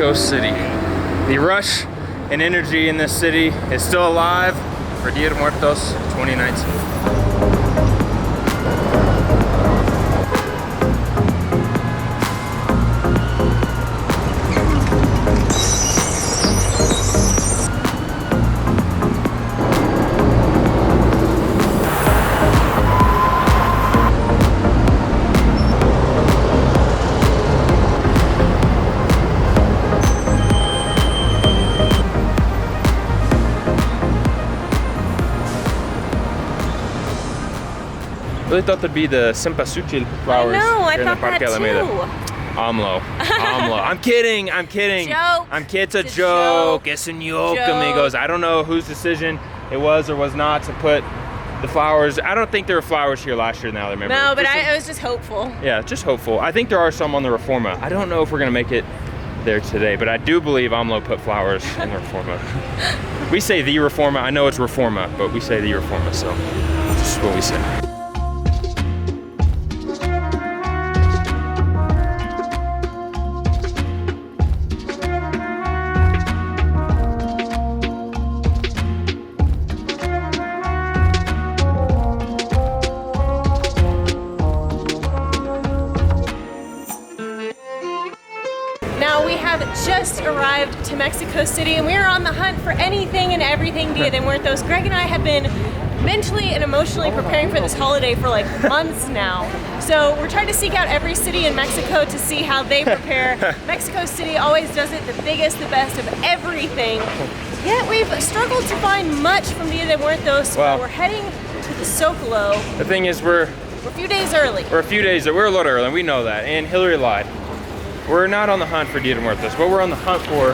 Mexico City. The rush and energy in this city is still alive for Dia de Muertos 2019. I really thought there'd be the cempasúchil flowers. I know, I here in the thought Parque that Alameda. too. AMLO. I'm kidding. Joke. It's a joke. It's a joke, amigos. I don't know whose decision it was or was not to put the flowers. I don't think there were flowers here last year now, I remember. No, but I was just hopeful. Yeah, just hopeful. I think there are some on the Reforma. I don't know if we're gonna make it there today, but I do believe AMLO put flowers in the Reforma. We say the Reforma. I know it's Reforma, but we say the Reforma, so this is what we say. Just arrived to Mexico City and we are on the hunt for anything and everything Dia de Muertos. Greg and I have been mentally and emotionally preparing for this holiday for like months now. So we're trying to seek out every city in Mexico to see how they prepare. Mexico City always does it the biggest, the best of everything. Yet we've struggled to find much from Dia de Muertos. Well, we're heading to the Zocalo. The thing is we're a few days early. We're a little early, and we know that. And Hillary lied. We're not on the hunt for Dia de Muertos. What we're on the hunt for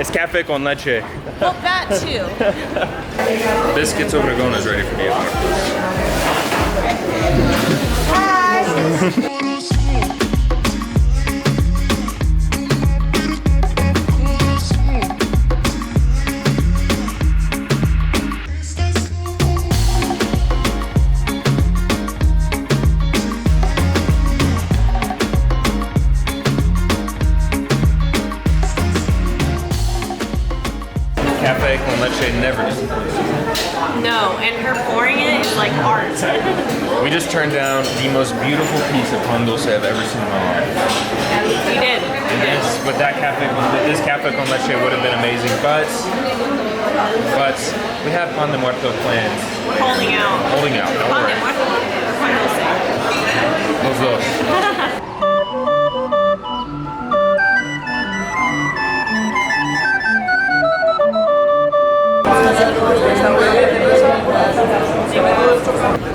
is café con leche. Well, that too. Biscuits Obregones ready for Dia de Muertos. Café con leche never disappoints. No, and her pouring it is like art. We just turned down the most beautiful piece of pan dulce I've ever seen in my life. We did. And this café con leche would have been amazing, but we have pan de muerto plans. We're holding out. Holding out. Pan de muerto or pan dulce? Los dos.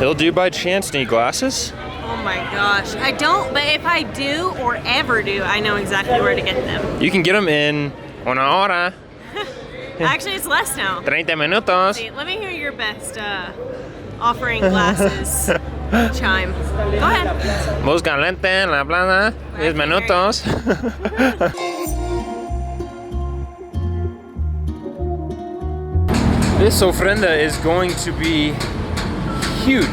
It'll do by chance. Need glasses? Oh my gosh. I don't, but if I do or ever do, I know exactly where to get them. You can get them in una hora. Actually, it's less now. 30 minutos. See, let me hear your best offering glasses chime. Go ahead. Muy caliente, la plana, 10 minutos. This ofrenda is going to be huge.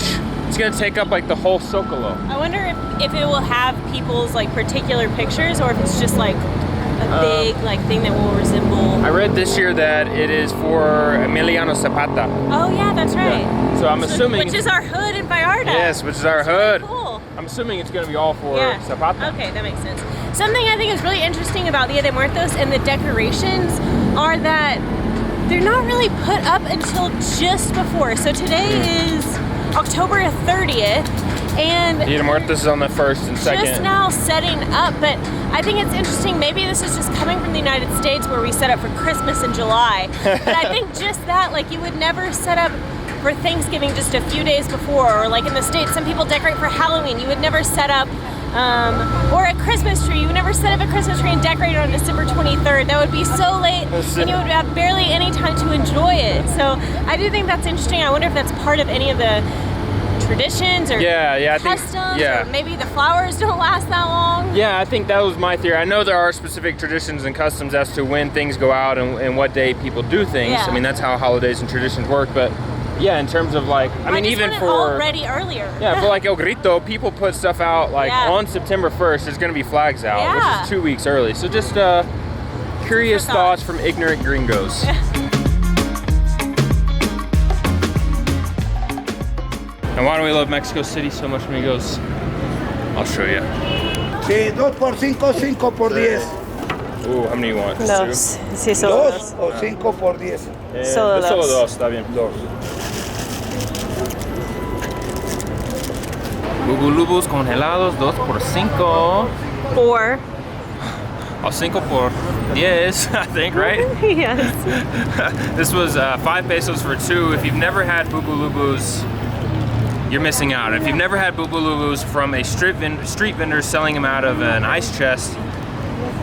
It's gonna take up like the whole Zocalo. I wonder if it will have people's like particular pictures or if it's just like a big like thing that will resemble. I read this year that it is for Emiliano Zapata. Oh yeah, that's right. Yeah. So I'm assuming. Which is our hood in Vallarta. Yes, which is our hood. Really cool. I'm assuming it's gonna be all for Zapata. Okay, that makes sense. Something I think is really interesting about Dia de Muertos and the decorations are that they're not really put up until just before. So today is October 30th, and Dia de Muertos is on the 1st and 2nd. Just now setting up, but I think it's interesting. Maybe this is just coming from the United States where we set up for Christmas in July. But I think just that, like you would never set up for Thanksgiving just a few days before, or like in the States, some people decorate for Halloween. You would never set up, or a Christmas tree. You would never set up a Christmas tree and decorate it on December 23rd. That would be so late, and you would have barely any time to enjoy it. So I do think that's interesting. I wonder if that's part of any of the traditions or customs, or maybe the flowers don't last that long. Yeah, I think that was my theory. I know there are specific traditions and customs as to when things go out and what day people do things. Yeah. I mean, that's how holidays and traditions work, but yeah, in terms of like, I mean, even for already earlier. Yeah, for like El Grito, people put stuff out like on September 1st. There's gonna be flags out, which is 2 weeks early. So just Curious thoughts from ignorant gringos. And why do we love Mexico City so much, amigos? I'll show you. Sí, 2 por 5, 5 por 10. Ooh, how many you want? Dos. Two? Sí, solo Dos o 5 por 10. Solo Solo dos. dos, está bien. Dos. Bubulubus congelados, 2 por 5. 4. Oh, 5 por 10, I think, right? Yes. This was 5 pesos for 2. If you've never had bubulubus, you're missing out. If you've never had bubulubus from a street vendor selling them out of an ice chest,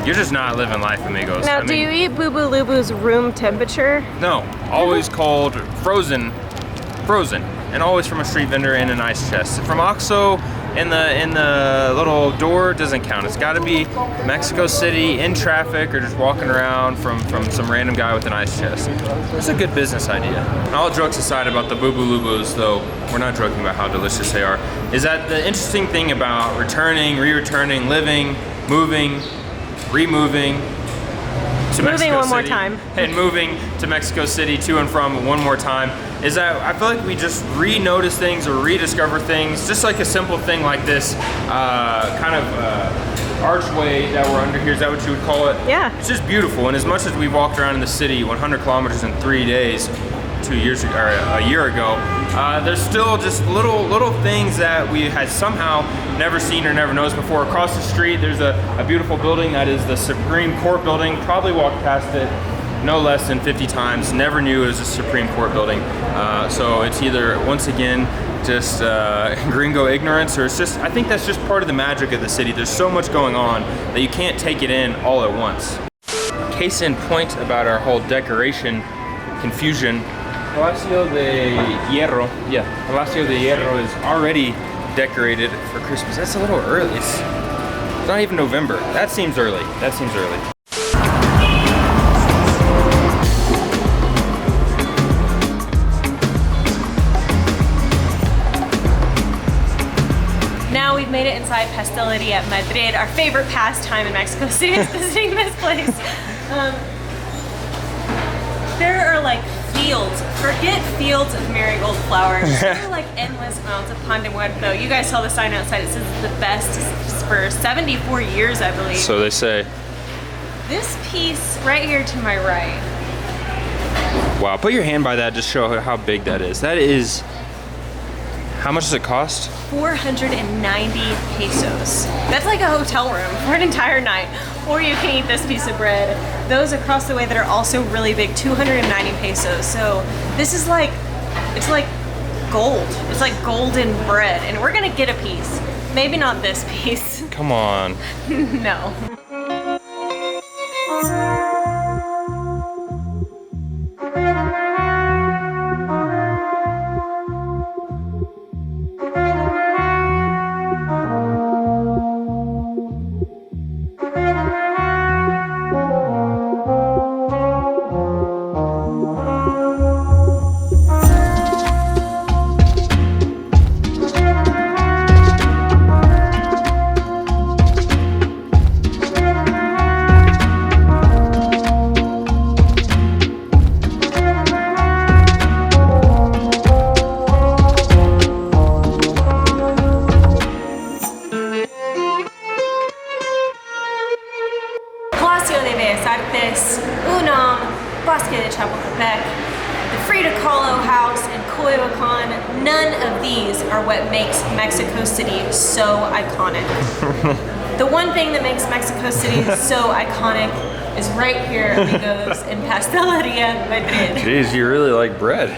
you're just not living life, amigos. Now, do you eat Boo Lubu's room temperature? No, always cold, frozen, and always from a street vendor in an ice chest. From OXXO in the little door doesn't count. It's got to be Mexico City in traffic or just walking around from some random guy with an ice chest. It's a good business idea. And all jokes aside about the bubulubus, though we're not joking about how delicious they are, is that the interesting thing about returning, re-returning, living, moving, removing to Mexico one more City time. and moving to Mexico City to and from one more time is that I feel like we just re-notice things or rediscover things, just like a simple thing like this archway that we're under here. Is that what you would call it? Yeah. It's just beautiful, and as much as we walked around in the city 100 kilometers in 3 days, 2 years ago, or a year ago, there's still just little things that we had somehow never seen or never noticed before. Across the street, there's a beautiful building that is the Supreme Court building. Probably walked past it no less than 50 times. Never knew it was a Supreme Court building. So it's either, once again, just gringo ignorance, or it's just, I think that's just part of the magic of the city. There's so much going on that you can't take it in all at once. Case in point about our whole decoration confusion, Palacio de Hierro, Palacio de Hierro is already decorated for Christmas. That's a little early. It's not even November. That seems early. Now we've made it inside Pasteleria Madrid. Our favorite pastime in Mexico City is visiting this place. There are like fields, forget fields of marigold flowers. There are like endless amounts of pan de muerto. You guys saw the sign outside. It says it's the best for 74 years, I believe. So they say. This piece right here to my right. Wow, put your hand by that, just show how big that is. That is, how much does it cost? 490 pesos. That's like a hotel room for an entire night. Or you can eat this piece of bread. Those across the way that are also really big, 290 pesos. So this is like, it's like gold. It's like golden bread. And we're gonna get a piece. Maybe not this piece. Come on. No. None of these are what makes Mexico City so iconic. The one thing that makes Mexico City so iconic is right here, amigos, in Pasteleria Madrid. Jeez, you really like bread.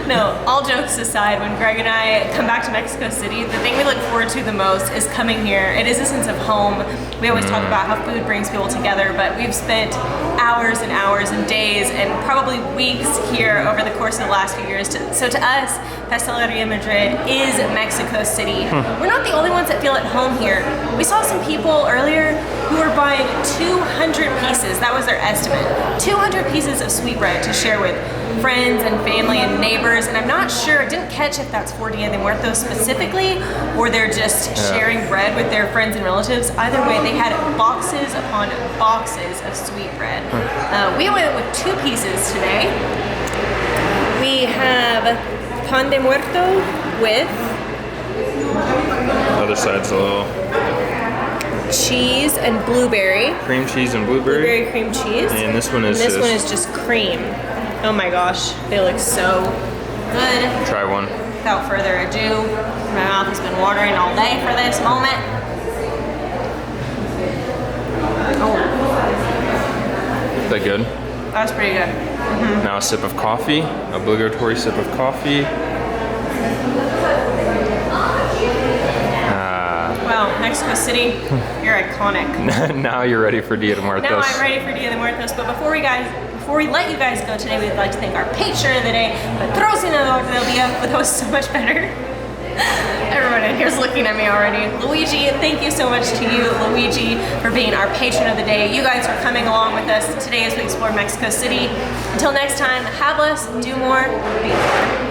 No, all jokes aside, when Greg and I come back to Mexico City, the thing we look forward to the most is coming here. It is a sense of home. We always talk about how food brings people together, but we've spent hours and hours and days and probably weeks here over the course of the last few years. So to us, Pasteleria Madrid is Mexico City. We're not the only ones that feel at home here. We saw some people earlier who were buying 200 pieces, that was their estimate, 200 pieces of sweetbread to share with friends and family and neighbors, and I'm not sure, I didn't catch if that's for Dia de Muertos specifically, or they're just sharing bread with their friends and relatives. Either way, they had boxes upon boxes of sweetbread. We went with 2 pieces today. We have pan de muerto with The other side's a little cheese and blueberry. cream cheese and blueberry. Blueberry cream cheese. And this one is one is just cream. Oh my gosh, they look so good. Try one. Without further ado, my mouth has been watering all day for this moment. Oh, Is that good? that's pretty good. Now a sip of coffee, obligatory sip of coffee. Wow, Mexico City, you're iconic. Now you're ready for Dia de Muertos. Now I'm ready for Dia de Muertos, but before we let you guys go today, we'd like to thank our patron of the day, Patrocinador del Día. That was so much better. Everyone in here's looking at me already. Luigi, thank you so much to you, Luigi, for being our patron of the day. You guys are coming along with us today as we explore Mexico City. Until next time, have less, do more, be more.